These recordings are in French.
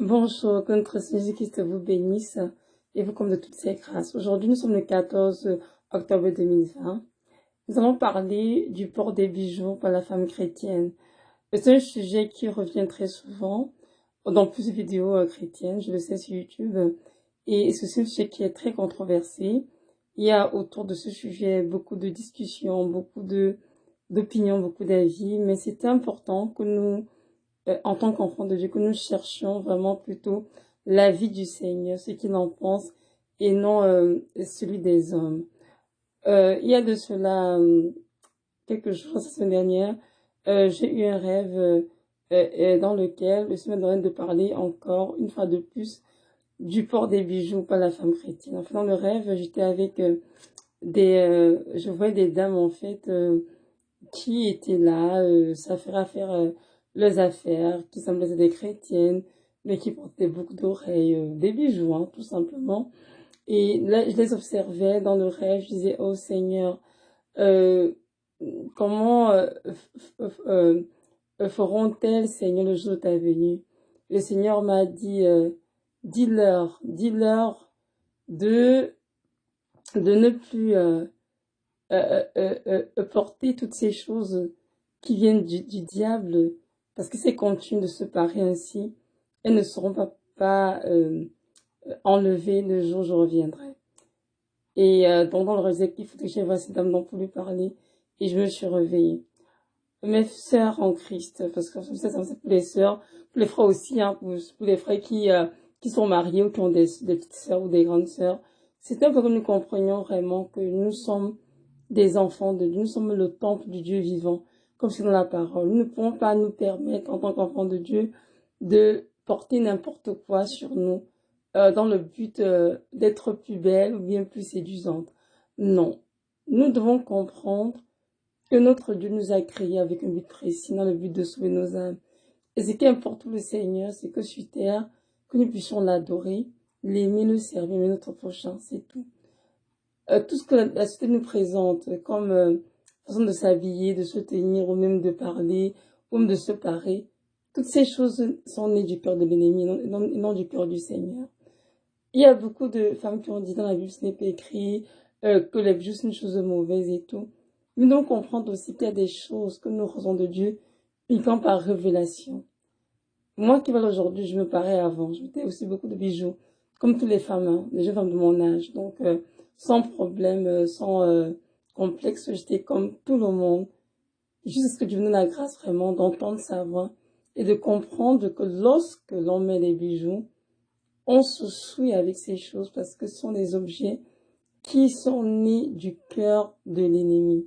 Bonjour, que notre Seigneur Jésus-Christ vous bénisse et vous comble de toutes ses grâces. Aujourd'hui, nous sommes le 14 octobre 2020. Nous allons parler du port des bijoux par la femme chrétienne. C'est un sujet qui revient très souvent dans plusieurs vidéos chrétiennes, je le sais sur YouTube, et c'est un sujet qui est très controversé. Il y a autour de ce sujet beaucoup de discussions, d'opinions, beaucoup d'avis, mais c'est important que nous en tant qu'enfants de Dieu, que nous cherchions vraiment plutôt l'avis du Seigneur, ce qu'il en pense, et non celui des hommes. Il y a de cela quelques jours, la semaine dernière, j'ai eu un rêve dans lequel le Seigneur m'a donné de parler encore, une fois de plus, du port des bijoux par la femme chrétienne. En fait, dans le rêve, j'étais avec je voyais des dames, en fait, qui étaient là, s'affaire à faire leurs affaires, qui semblaient être des chrétiennes, mais qui portaient beaucoup d'oreilles, des bijoux, hein, tout simplement. Et là, je les observais dans le rêve, je disais, oh Seigneur, euh, comment feront-elles, Seigneur, le jour de ta venue? Le Seigneur m'a dit, dis-leur de, de ne plus porter toutes ces choses qui viennent du diable, parce que ces continuent de se parer ainsi, elles ne seront pas enlevées le jour où je reviendrai. Et donc dans le réveil, il faut que j'aille voir cette dame dont pour lui parler, et je me suis réveillée. Mes sœurs en Christ, parce que ça c'est pour les sœurs, pour les frères aussi, hein, pour les frères qui sont mariés ou qui ont des petites sœurs ou des grandes sœurs, c'est un peu que nous comprenions vraiment que nous sommes des enfants de Dieu, nous sommes le temple du Dieu vivant, comme c'est dans la parole. Nous ne pouvons pas nous permettre, en tant qu'enfants de Dieu, de porter n'importe quoi sur nous, dans le but d'être plus belle ou bien plus séduisante. Non. Nous devons comprendre que notre Dieu nous a créés avec un but précis, dans le but de sauver nos âmes. Et ce qui importe pour le Seigneur, c'est que sur terre, que nous puissions l'adorer, l'aimer, le servir, mais notre prochain, c'est tout. Tout ce que la société nous présente comme façon de s'habiller, de se tenir, ou même de parler, ou même de se parer, toutes ces choses sont nées du cœur de l'ennemi, et non du cœur du Seigneur. Il y a beaucoup de femmes qui ont dit dans la Bible, ce n'est pas écrit, que les bijoux c'est une chose mauvaise et tout. Mais nous devons comprendre aussi qu'il y a des choses que nous recevons de Dieu uniquement par révélation. Moi qui vois aujourd'hui, je me parais avant. Je mettais aussi beaucoup de bijoux, comme toutes les femmes, hein, les jeunes femmes de mon âge. Donc, sans problème, sans complexe, j'étais comme tout le monde. Juste ce que Dieu me donne la grâce vraiment d'entendre sa voix et de comprendre que lorsque l'on met les bijoux, on se souille avec ces choses parce que ce sont des objets qui sont nés du cœur de l'ennemi.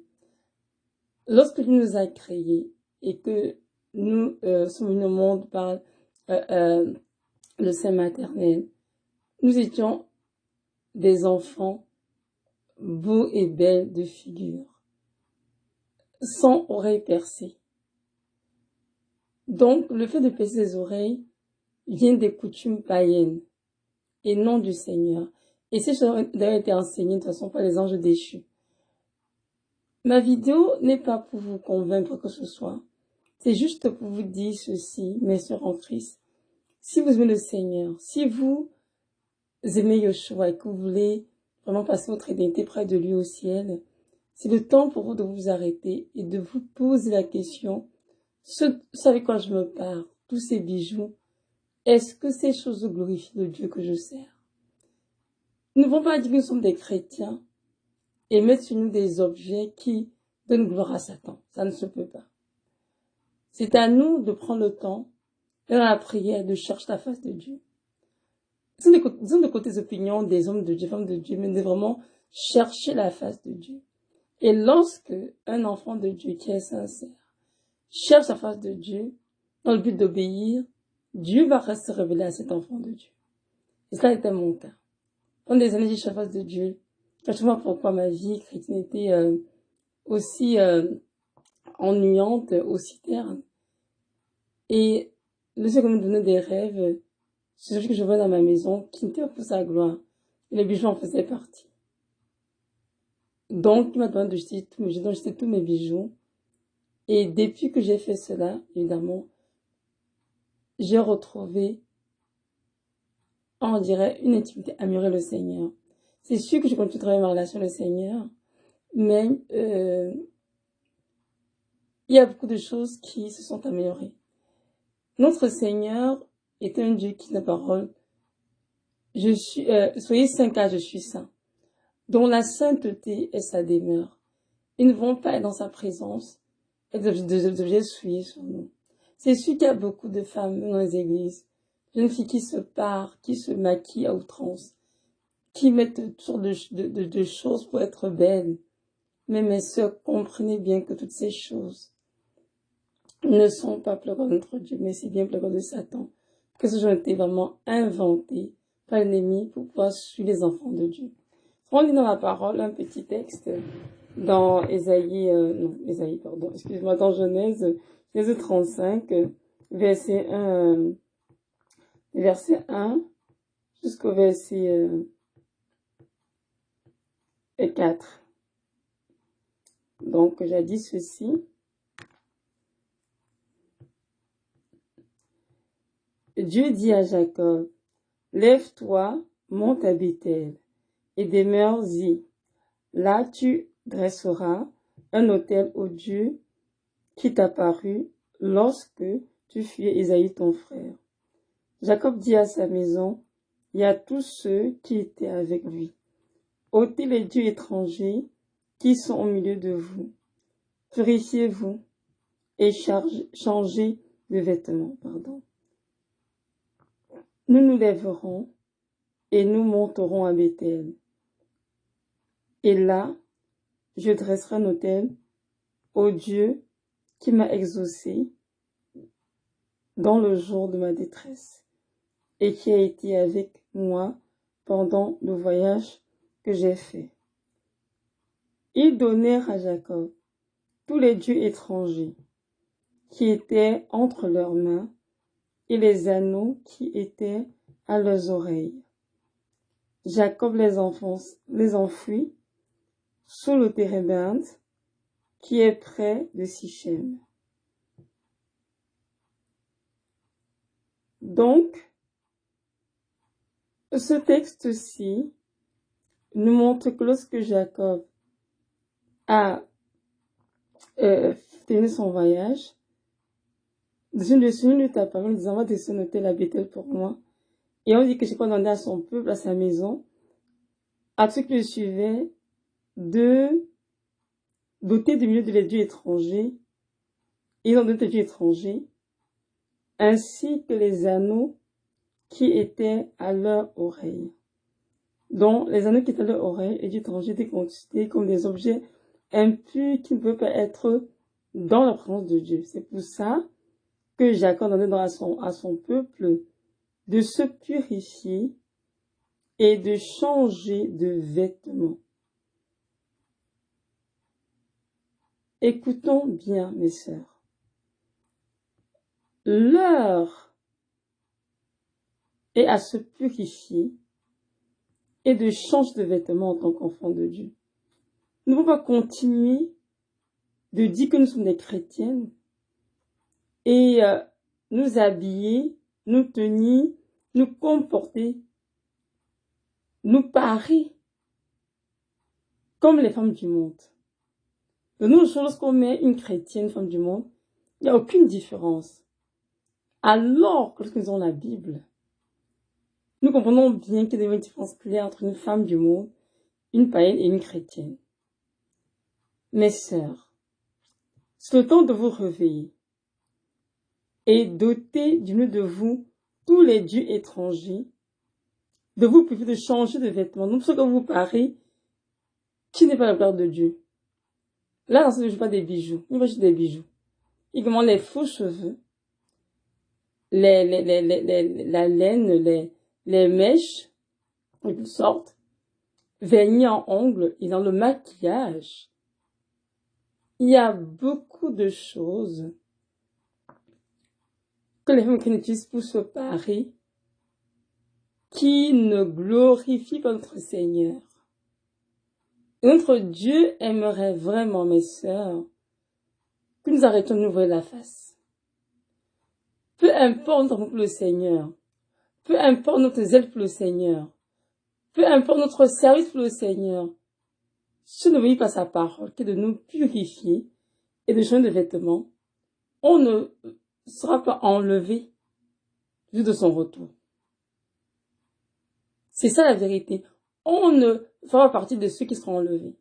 Lorsque Dieu nous a créés et que nous sommes venus au monde par le sein maternel, nous étions des enfants beaux et belles de figure, sans oreilles percées. Donc, le fait de percer les oreilles vient des coutumes païennes et non du Seigneur. Et ces choses ont d'ailleurs été enseignées de toute façon par les anges déchus. Ma vidéo n'est pas pour vous convaincre que ce soit. C'est juste pour vous dire ceci, mes sœurs en Christ. Si vous aimez le Seigneur, si vous aimez Yeshua et que vous voulez vraiment passer votre éternité près de lui au ciel, c'est le temps pour vous de vous arrêter et de vous poser la question, vous savez quand je me pars, tous ces bijoux, est-ce que ces choses glorifient le Dieu que je sers? Nous ne pouvons pas dire que nous sommes des chrétiens et mettre sur nous des objets qui donnent gloire à Satan. Ça ne se peut pas. C'est à nous de prendre le temps, dans la prière, de chercher la face de Dieu. Nous sommes de côté des opinions des hommes de Dieu, femmes de Dieu, mais de vraiment chercher la face de Dieu. Et lorsque un enfant de Dieu qui est sincère cherche la face de Dieu, dans le but d'obéir, Dieu va se révéler à cet enfant de Dieu. Et cela était mon cas. Pendant des années, j'ai cherché la face de Dieu. Je vois pourquoi ma vie chrétienne était aussi ennuyante, aussi terne. Et le Seigneur me donnait des rêves, c'est ce que je vois dans ma maison, qui n'était pas pour sa gloire. Et les bijoux en faisaient partie. Donc, il m'a demandé de jeter tous mes bijoux. Et depuis que j'ai fait cela, évidemment, j'ai retrouvé on dirait, une intimité améliorée le Seigneur. C'est sûr que je continue de travailler ma relation avec le Seigneur, mais il y a beaucoup de choses qui se sont améliorées. Notre Seigneur est un Dieu qui, la parole, soyez saints car je suis saint, dont la sainteté est sa demeure. Ils ne vont pas être dans sa présence et des objets souillés sur nous. C'est sûr qu'il y a beaucoup de femmes dans les églises, jeunes filles qui se parent, qui se maquillent à outrance, qui mettent toutes sortes de choses pour être belles. Mais mes sœurs, comprenez bien que toutes ces choses ne sont pas pleurs de notre Dieu, mais c'est bien pleurs de Satan. Que ce ont été vraiment inventés par l'ennemi pour pouvoir suivre les enfants de Dieu. On lit dans la parole un petit texte dans dans Genèse 35, verset 1 jusqu'au verset 4. Donc, j'ai dit ceci. Dieu dit à Jacob, lève-toi, monte à Bethel, et demeure-y. Là, tu dresseras un autel au Dieu qui t'apparut lorsque tu fuyais Isaïe ton frère. Jacob dit à sa maison, et à tous ceux qui étaient avec lui, ôtez les dieux étrangers qui sont au milieu de vous. Purifiez-vous et changez de vêtements. Nous nous lèverons et nous monterons à Bethel. Et là, je dresserai un autel au Dieu qui m'a exaucé dans le jour de ma détresse et qui a été avec moi pendant le voyage que j'ai fait. Ils donnèrent à Jacob tous les dieux étrangers qui étaient entre leurs mains et les anneaux qui étaient à leurs oreilles. Jacob les enfuit sous le térébinthe qui est près de Sichem. Donc, ce texte-ci nous montre que lorsque Jacob a terminé son voyage, une de ta parole disant, va descendre noter la Bethel pour moi. Et on dit que Jacob demandait à son peuple, à sa maison, à ceux qui le suivaient, de doter du milieu des dieux étrangers, ils ont doté des dieux étrangers, ainsi que les anneaux qui étaient à leur oreille. Donc, les anneaux qui étaient à leur oreille, les dieux étrangers étaient considérés comme des objets impurs qui ne peuvent pas être dans la présence de Dieu. C'est pour ça que Jacob donnait à son peuple de se purifier et de changer de vêtements. Écoutons bien, mes sœurs. L'heure est à se purifier et de changer de vêtements en tant qu'enfant de Dieu. Nous ne pouvons pas continuer de dire que nous sommes des chrétiennes et nous habiller, nous tenir, nous comporter, nous parer comme les femmes du monde. De nos jours, lorsqu'on met une chrétienne, une femme du monde, il n'y a aucune différence. Alors que lorsque nous avons la Bible, nous comprenons bien qu'il y a une différence claire entre une femme du monde, une païenne et une chrétienne. Mes sœurs, c'est le temps de vous réveiller et d'ôter du milieu de vous tous les dieux étrangers, de vous purifier, de changer de vêtements. Non pas que vous parez qui n'est pas la gloire de Dieu. Là, dans ce ne joue pas des bijoux. Il va juste des bijoux. Il commence les faux cheveux, la laine, les mèches, de toutes sortes, vernis en ongles et dans le maquillage. Il y a beaucoup de choses que les femmes utilisent pour se parer qui ne glorifient pas notre Seigneur. Et notre Dieu aimerait vraiment, mes sœurs, que nous arrêtions de nous voir la face. Peu importe le Seigneur, peu importe notre zèle pour le Seigneur, peu importe notre service pour le Seigneur, si on ne veut pas sa parole, qui est de nous purifier et de changer de vêtements, on ne sera pas enlevé vu de son retour. C'est ça la vérité. On ne fera pas partie de ceux qui seront enlevés.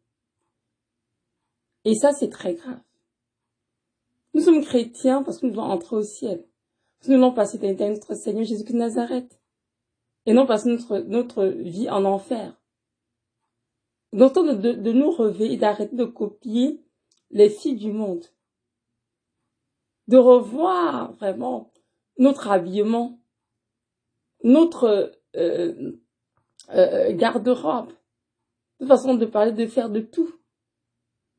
Et ça, c'est très grave. Nous sommes chrétiens parce que nous devons entrer au ciel. Parce que nous voulons passer l'éternité avec notre Seigneur Jésus-Christ de Nazareth. Et non passer notre vie en enfer. Donc, de nous relever et d'arrêter de copier les filles du monde. De revoir vraiment notre habillement, notre garde-robe, de façon de parler, de faire de tout,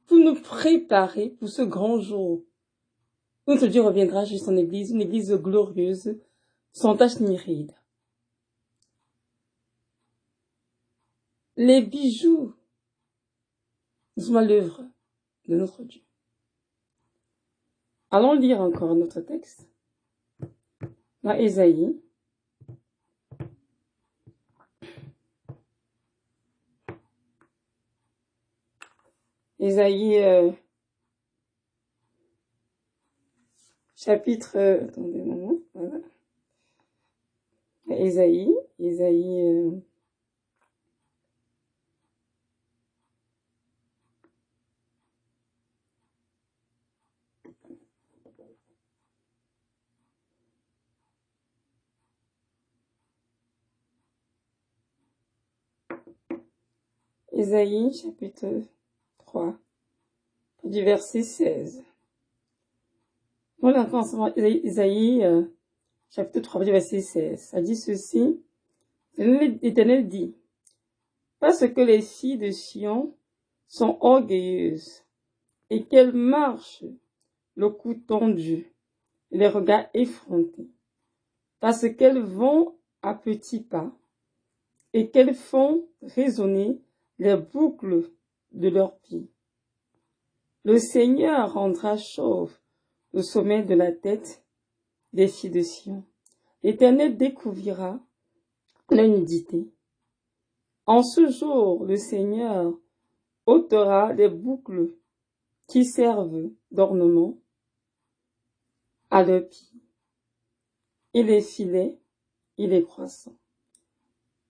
pour nous préparer pour ce grand jour. Notre Dieu reviendra sur son église, une église glorieuse, sans tache ni ride. Les bijoux sont l'œuvre de notre Dieu. Allons lire encore notre texte. Dans Ésaïe. Ésaïe, chapitre, attendez un moment, voilà. Ésaïe, chapitre 3, du verset 16. Voilà, ensemble, Ésaïe, chapitre 3, du verset 16. Ça dit ceci. L'Éternel dit, parce que les filles de Sion sont orgueilleuses et qu'elles marchent le cou tendu et les regards effrontés, parce qu'elles vont à petits pas et qu'elles font résonner les boucles de leurs pieds. Le Seigneur rendra chauve le sommet de la tête des filles de Sion. L'Éternel découvrira la nudité. En ce jour, le Seigneur ôtera les boucles qui servent d'ornement à leurs pieds, et les filets, et les croissants,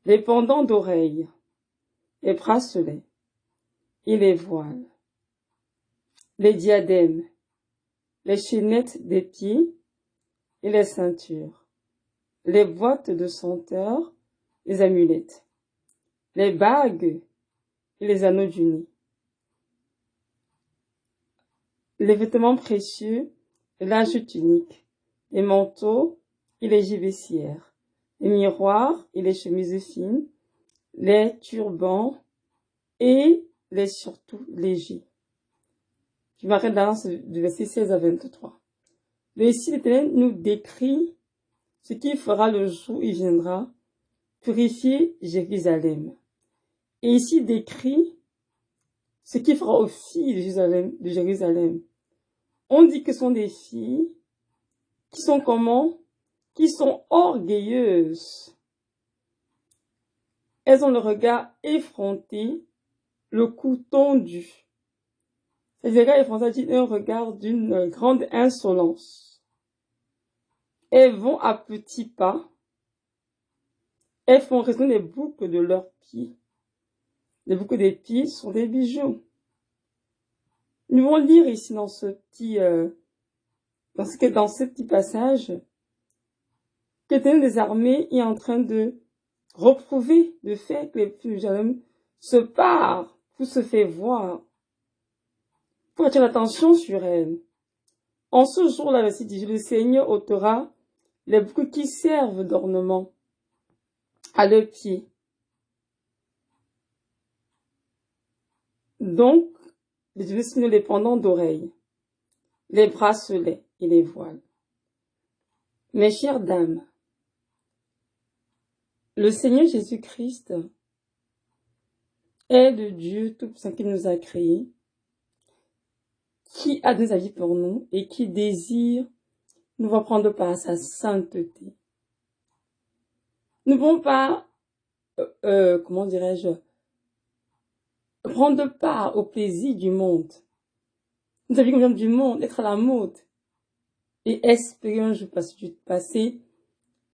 les pendants d'oreilles, les bracelets, et les voiles, les diadèmes, les chaînettes des pieds, et les ceintures, les boîtes de senteurs, les amulettes, les bagues et les anneaux du nez, les vêtements précieux, les larges tuniques, les manteaux et les gibecières, les miroirs et les chemises fines, les turbans et les surtout légers. Je m'arrête là du verset 16 à 23. Le récit d'Éternel nous décrit ce qu'il fera le jour où il viendra purifier Jérusalem. Et ici décrit ce qu'il fera aux filles de Jérusalem. On dit que ce sont des filles qui sont comment? Qui sont orgueilleuses. Elles ont le regard effronté, le cou tendu. Ces regards effrontés disent un regard d'une grande insolence. Elles vont à petits pas. Elles font résonner les boucles de leurs pieds. Les boucles des pieds sont des bijoux. Nous allons lire ici dans ce petit passage que l'Éternel des armées est en train de reprouver le fait que les filles de Jérusalem se parent pour se faire voir, pour attirer l'attention sur elles. En ce jour-là, verset 18, le Seigneur ôtera les boucles qui servent d'ornement à leurs pieds. Donc, les pendants d'oreilles, les bracelets et les voiles. Mes chères dames, le Seigneur Jésus-Christ est le Dieu tout-puissant qui nous a créés, qui a des avis pour nous et qui désire nous voir prendre part à sa sainteté. Nous ne pouvons pas, comment dirais-je, prendre part au plaisir du monde. Nous avons comme du monde, être à la mode. Et espérer un jour passer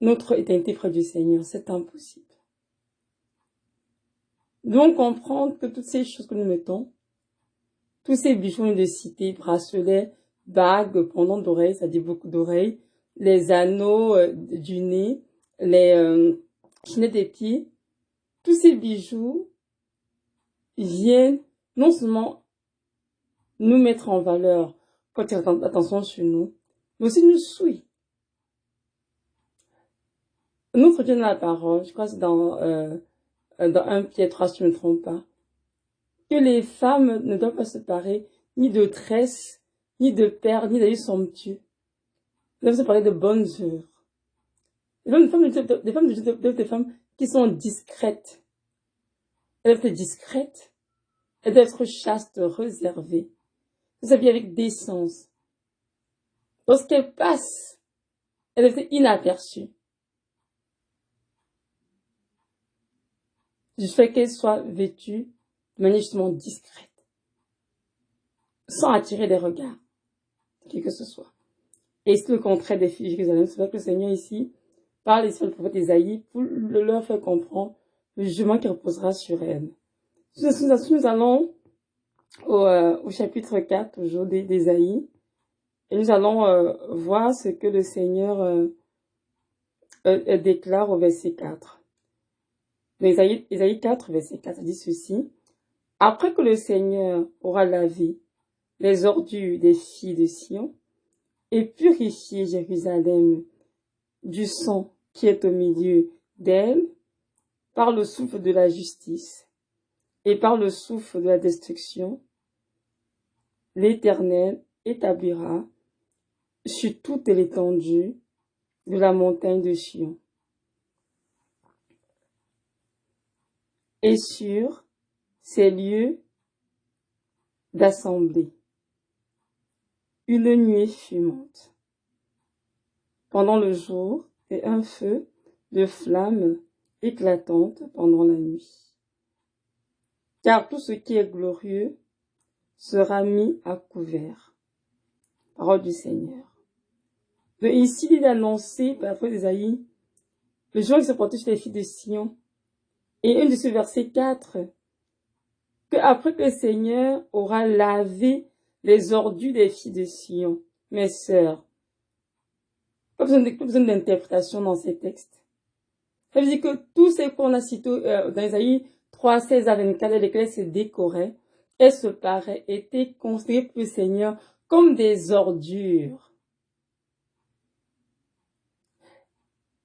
notre éternité près du Seigneur. C'est impossible. Donc, comprendre que toutes ces choses que nous mettons, tous ces bijoux de cité, bracelets, bagues, pendants d'oreilles, ça dit beaucoup d'oreilles, les anneaux du nez, les chaînettes des pieds, tous ces bijoux viennent non seulement nous mettre en valeur, quand il y a attention sur nous, mais aussi nous souillent. Notre Dieu dans la parole, je crois que c'est dans 1 Pierre 3, si je ne me trompe pas, que les femmes ne doivent pas se parer ni de tresses, ni de perles, ni d'habits somptueux. Elles doivent se parler de bonnes œuvres. Des femmes qui sont discrètes. Elles doivent être discrètes. Elles doivent être chastes, réservées. S'habiller avec décence. Lorsqu'elles passent, elles doivent être inaperçues. Du fait qu'elles soient vêtues de manière justement discrète. Sans attirer les regards. Qui que ce soit. Et c'est le contraire des filles de Jérusalem. C'est vrai que le Seigneur ici parle ici au prophète Isaïe pour leur faire comprendre le jugement qui reposera sur elles. Nous allons au chapitre 4 aujourd'hui d'Isaïe et nous allons voir ce que le Seigneur déclare au verset 4. Isaïe 4, verset 4, dit ceci. Après que le Seigneur aura lavé les ordures des filles de Sion et purifié Jérusalem du sang qui est au milieu d'elle par le souffle de la justice et par le souffle de la destruction, l'Éternel établira sur toute l'étendue de la montagne de Sion et sur ces lieux d'assemblée une nuée fumante pendant le jour et un feu de flamme éclatante pendant la nuit. Car tout ce qui est glorieux sera mis à couvert. Parole du Seigneur. Donc ici, il est annoncé par la prophète Isaïe le jour qui se portait sur les filles de Sion. Et un de ce verset 4, que après que le Seigneur aura lavé les ordures des filles de Sion, mes sœurs, pas besoin d'interprétation dans ces textes. Ça veut dire que tout ce qu'on a cité dans Isaïe 3, 16 à 24, lesquels se décoraient et se paraient, étaient considérés pour le Seigneur comme des ordures.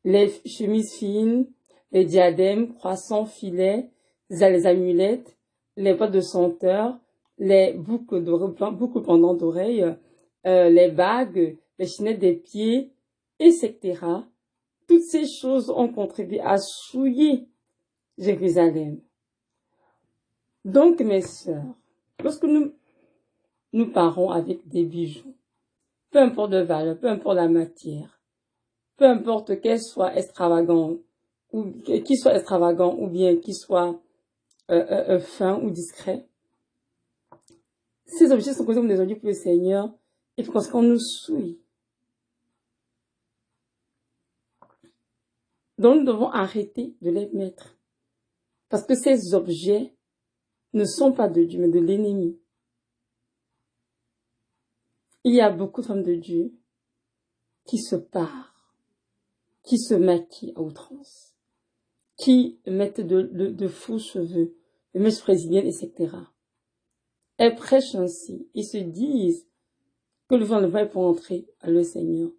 Les chemises fines, les diadèmes, croissants, filets, les amulettes, les boîtes de senteur, les boucles pendant d'oreilles, les bagues, les chaînettes des pieds, etc. Toutes ces choses ont contribué à souiller Jérusalem. Donc, mes sœurs, lorsque nous partons avec des bijoux, peu importe la valeur, peu importe la matière, peu importe qu'elle soit extravagante, ou qu'il soit extravagant, ou bien qu'il soit fin ou discret, ces objets sont considérés comme des objets pour le Seigneur, et parce qu'on nous souille. Donc, nous devons arrêter de les mettre. Parce que ces objets ne sont pas de Dieu, mais de l'ennemi. Il y a beaucoup de femmes de Dieu qui se parent, qui se maquillent à outrance, qui mettent de faux cheveux, de mèches brésiliennes, etc. Elles prêchent ainsi. Ils se disent que le vent est pour entrer à le Seigneur.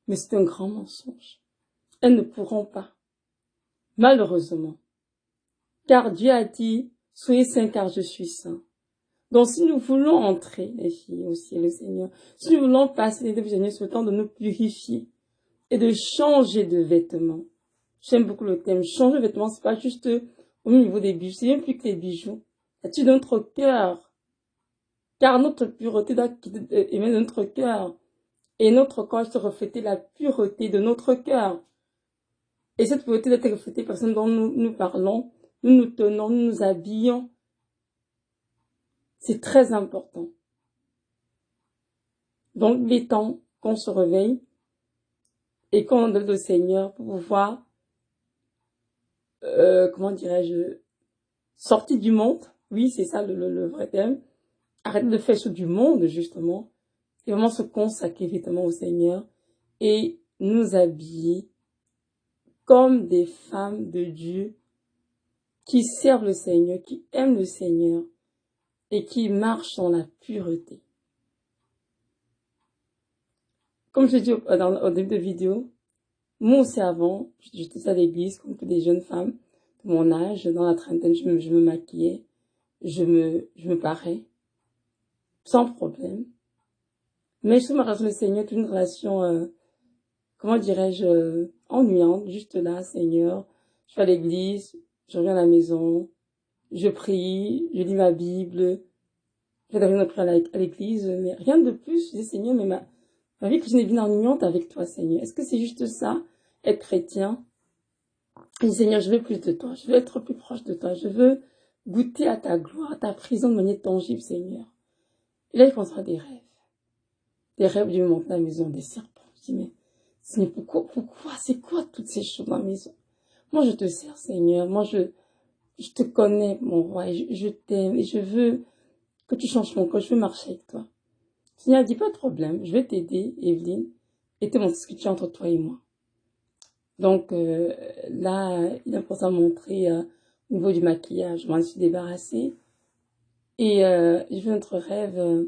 Mais c'est un grand mensonge. Elles ne pourront pas. Malheureusement. Car Dieu a dit, soyez saints car je suis saint. Donc si nous voulons entrer, les filles, au ciel, le Seigneur, si nous voulons passer les deux Seigneur, c'est le temps de nous purifier et de changer de vêtements. J'aime beaucoup le thème. Changer de vêtements, c'est pas juste au niveau des bijoux, c'est même plus que les bijoux. C'est notre cœur. Car notre pureté doit émaner de notre cœur. Et notre corps doit refléter la pureté de notre cœur. Et cette pureté doit être reflétée par ce dont nous parlons, nous nous tenons, nous nous habillons. C'est très important. Donc, il est temps qu'on se réveille et qu'on demande au Seigneur pour pouvoir, comment dirais-je, sortir du monde. Oui, c'est ça le vrai thème. Arrêter de faire chose du monde, justement, et vraiment se consacrer évidemment au Seigneur et nous habiller comme des femmes de Dieu qui servent le Seigneur, qui aiment le Seigneur et qui marchent dans la pureté. Comme je dis au début de vidéo, moi aussi avant, j'étais à l'église comme toutes les jeunes femmes de mon âge, dans la trentaine, je me maquillais, je me parais, sans problème. Mais je me relation avec le Seigneur, c'est une relation, comment dirais-je, ennuyante, juste là, Seigneur. Je vais à l'église, je reviens à la maison, je prie, je lis ma Bible, je vais une prière à l'église, mais rien de plus. Je dis, Seigneur, mais ma vie chrétienne est bien ennuyante avec toi, Seigneur. Est-ce que c'est juste ça, être chrétien? Je dis, Seigneur, je veux plus de toi, je veux être plus proche de toi, je veux goûter à ta gloire, à ta prison de manière tangible, Seigneur. Et là, il commence à avoir des rêves du monde, la maison, des serpents. Je dis, mais Seigneur, pourquoi, c'est quoi toutes ces choses dans la maison? Moi, je te sers, Seigneur, moi, je te connais, mon roi, et je t'aime, et je veux que tu changes mon corps, je veux marcher avec toi. Seigneur, dis pas de problème, je vais t'aider, Evelyne, et te montrer ce que tu as entre toi et moi. Donc là, il a commencé à montrer au niveau du maquillage, je m'en suis débarrassée. Et j'ai fait notre rêve,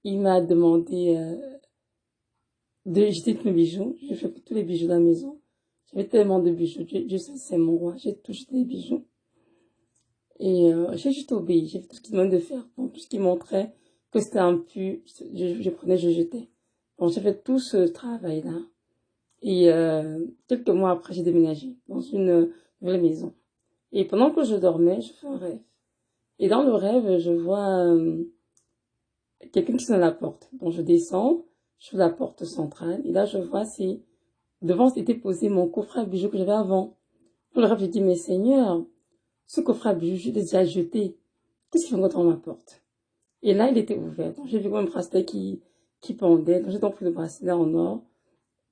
il m'a demandé de jeter tous mes bijoux. J'ai fait tous les bijoux de la maison. J'avais tellement de bijoux, Dieu sait, c'est mon roi, j'ai tout jeté les bijoux. Et j'ai juste obéi, j'ai fait tout ce qu'il demandait de faire. Bon, tout ce qui montrait que c'était impur, je prenais, je jetais. Bon, j'ai fait tout ce travail-là. Et quelques mois après, j'ai déménagé dans une nouvelle maison. Et pendant que je dormais, je fais un rêve. Et dans le rêve, je vois quelqu'un qui sonne à la porte. Donc je descends, je fais la porte centrale. Et là, je vois si devant était posé mon coffret à bijoux que j'avais avant. Dans le rêve, je dis, mais Seigneur, ce coffret à bijoux, je l'ai déjà jeté. Qu'est-ce qu'il fait encore dans ma porte? Et là, il était ouvert. Donc j'ai vu un bracelet qui pendait. Donc j'ai donc pris le bracelet en or.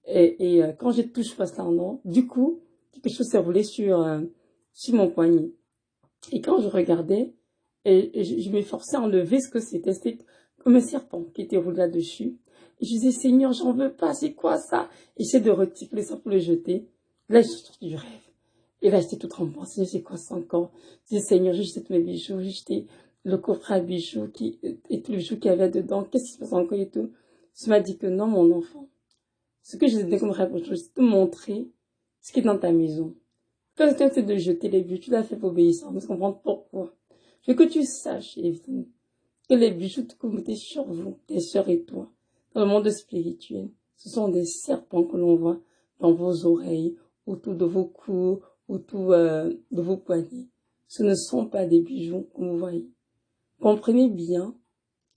Et quand j'ai touché ce bracelet en or, du coup, quelque chose s'est roulé sur mon poignet. Et quand je regardais, et je m'efforçais à enlever ce que c'était. C'était comme un serpent qui était roulé là-dessus. Et je disais, Seigneur, j'en veux pas, c'est quoi ça? Et j'essaie de retirer ça pour le jeter. Là, je suis du rêve. Et là, j'étais tout tremblant. Seigneur, c'est quoi ça encore? Je disais, Seigneur, j'ai jeté tous mes bijoux, j'ai jeté le coffret à bijoux et tous les bijoux qu'il y avait dedans. Qu'est-ce qui se passe encore et tout? Tu m'as dit que non, mon enfant. Ce que je donné comme réponse, c'est de te montrer ce qui est dans ta maison. Quand tu essaies de jeter les bijoux, tu l'as fait pour obéissance, mais comprendre pourquoi. Je veux que tu saches, Evelyne, que les bijoux que vous mettez sur vous, tes sœurs et toi, dans le monde spirituel, ce sont des serpents que l'on voit dans vos oreilles, autour de vos cous, autour de vos poignets. Ce ne sont pas des bijoux que vous voyez. Comprenez bien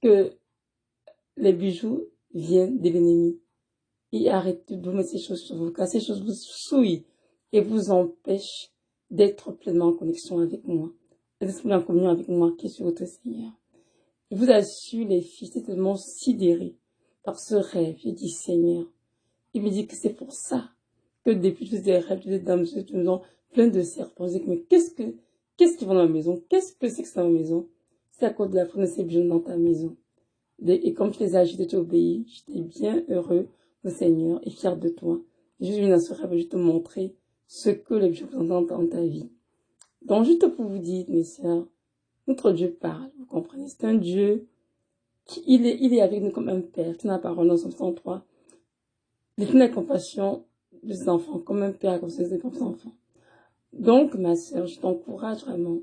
que les bijoux viennent de l'ennemi. Et arrêtez de vous mettre ces choses sur vous, car ces choses vous souillent et vous empêchent d'être pleinement en connexion avec moi, d'être en communion avec moi qui suis votre Seigneur. Je vous assure, les filles, c'est tellement sidéré par ce rêve. J'ai dit, Seigneur, il me dit que c'est pour ça que depuis tous ces rêves, tous ces dames, tous ces maisons, plein de serpents. Je dis, mais qu'est-ce qu'ils font dans ma maison? Qu'est-ce que c'est que c'est dans ma maison? C'est à cause de la faune de ces bijoux dans ta maison. Et comme je les ai agités, tu obéis, j'étais bien heureux, au Seigneur, et fier de toi. Juste une ce rêve, juste te montrer ce que les bijoux représentent dans ta vie. Donc, juste pour vous dire, mes sœurs, notre Dieu parle, vous comprenez? C'est un Dieu il est avec nous comme un père, qui n'a pas parole dans son 103. Il est la compassion des enfants, comme un père comme ses enfants. Donc, ma sœur, je t'encourage vraiment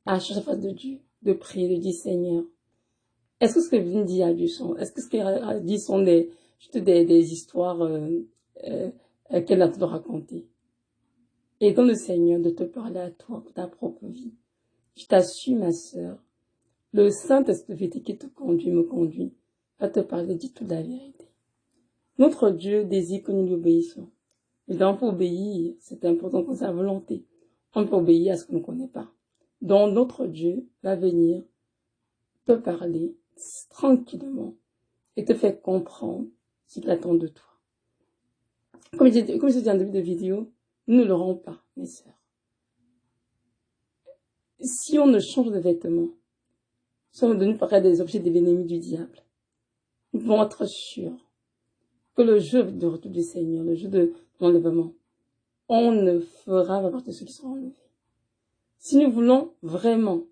à chercher la face de Dieu, de prier, de dire Seigneur, est-ce que ce que Evelyne dit a du sens? Est-ce que ce qu'elle a dit sont juste des histoires qu'elle a te raconter? Et dans le Seigneur de te parler à toi pour ta propre vie. Je t'assure, ma sœur, le Saint-Esprit qui te conduit, me conduit, va te parler, dit toute la vérité. Notre Dieu désire que nous lui obéissions. Évidemment, pour obéir, c'est important qu'on ait sa volonté. On peut obéir à ce qu'on ne connaît pas. Donc, notre Dieu va venir te parler tranquillement et te faire comprendre ce qu'il attend de toi. Comme je dis en début de vidéo, nous ne l'aurons pas, mes sœurs. Si on ne change de vêtements, sommes devenus pareil des objets de l'ennemi du diable. Nous pouvons être sûrs que le jour de retour du Seigneur, le jour de l'enlèvement, on ne fera pas partie de ceux qui seront enlevés. Si nous voulons vraiment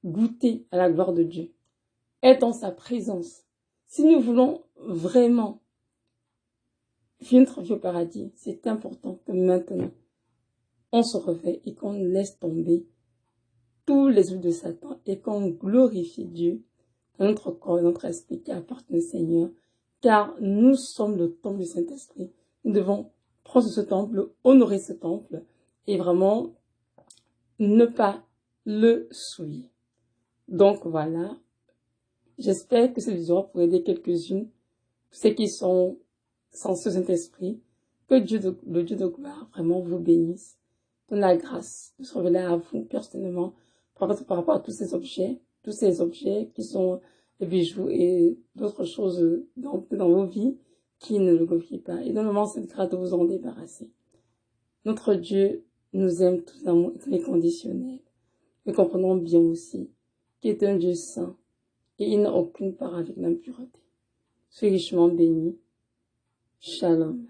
goûter à la gloire de Dieu, être dans sa présence, si nous voulons vraiment vivre notre vie au paradis, c'est important que maintenant, on se réveille et qu'on laisse tomber tous les œuvres de Satan et qu'on glorifie Dieu dans notre corps et notre esprit qui appartient au Seigneur, car nous sommes le temple du Saint-Esprit. Nous devons prendre ce temple, honorer ce temple et vraiment ne pas le souiller. Donc voilà, j'espère que cette vidéo pourrait aider quelques-unes, ceux qui sont sans ce Saint-Esprit, que le Dieu de gloire vraiment vous bénisse, donne la grâce de se révéler à vous personnellement par rapport à tous ces objets qui sont des bijoux et d'autres choses dans vos vies qui ne le glorifient pas. Et donne-moi cette grâce de vous en débarrasser. Notre Dieu nous aime tout l'amour inconditionnel. Mais comprenons bien aussi qu'il est un Dieu saint et il n'a aucune part avec l'impureté. Soyez richement bénis. Shalom.